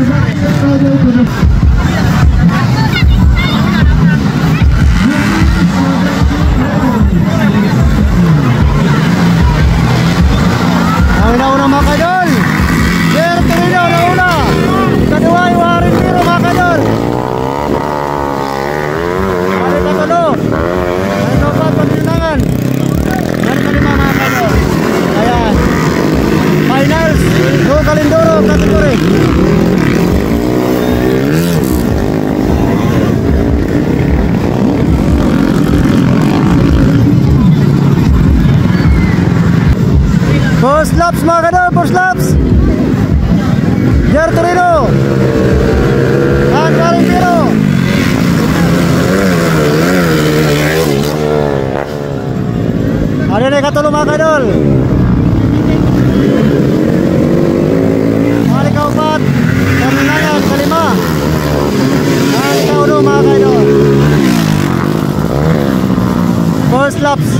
Ang nauna mga kadol, Jer Torino nauna. Kadua yung Warren Biro mga kadol. Hari katulo, ang nopat pagpinangan. Hari kalima mga kadol. Ayan, finals, Lo Calindoro kategori. First laps mga kadol, first laps. Jer Torino and Warren Biro. Ada na katulo mga kadol. Hari kaupat, kemenangan kelima. Hari kauno mga kadol. First laps.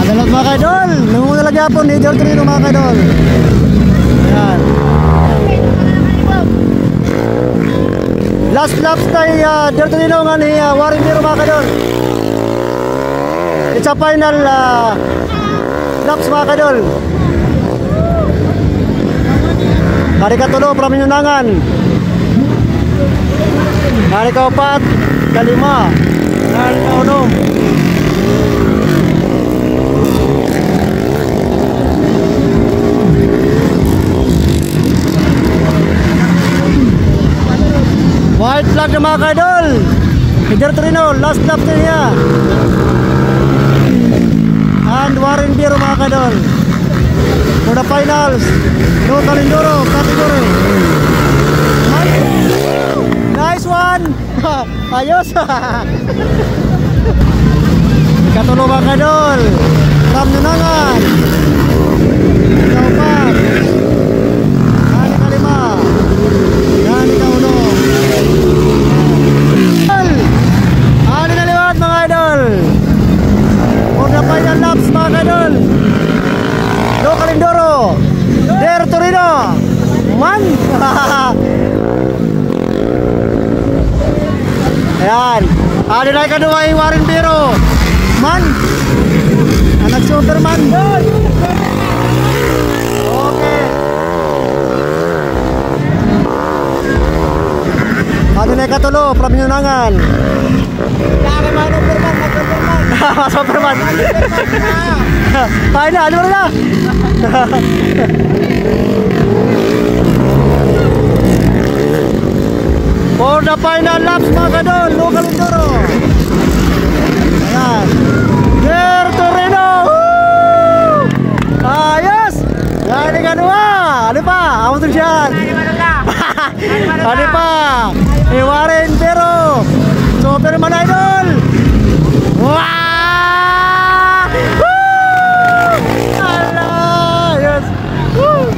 Dalat mga kadol, nangunguna lagi hapon ni Jer Torino mga kadol. Ayan. Last laps tay Jer Torino nga ni Warren Biro mga kadol. It's a final laps mga kadol. Hari katulo Praminunangan. Hari kaupat, kalima, hari kaunom. White flag na mga kadol. Jer Torino, last lap na niya. And Warren Biro mga kadol. For the finals, Lo Calindoro category. Nice one. Ayos. Katulo mga kadol. Praminunangan. Kaupat. Hari kalima. Hari kauno. Hari na liwat mga idol. For the final laps mga idol, Lo Calindoro, Jer Torino, man. Ayan, hari na kadua yung Warren Biro, man. Anak Superman. Okay. Hari na katulo, Praminunangan. Superman. Ay na, ano na? For the final laps mga kadol, Lo Calindoro. Ayan. Jer Torino. Ayos. Yan yung ano ano pa? Ako ito siyan. Ano pa? Warren Biro. Superman idol. Wow! Woo! Allah! Yes! Woo!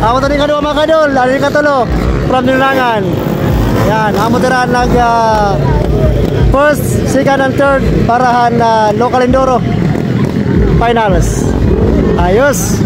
Ako tadi kadua mga kadol, dari katulo, Praminunangan. Yan, amo tirahan nag first, second and third parahan Lo Calindoro finals. Ayos.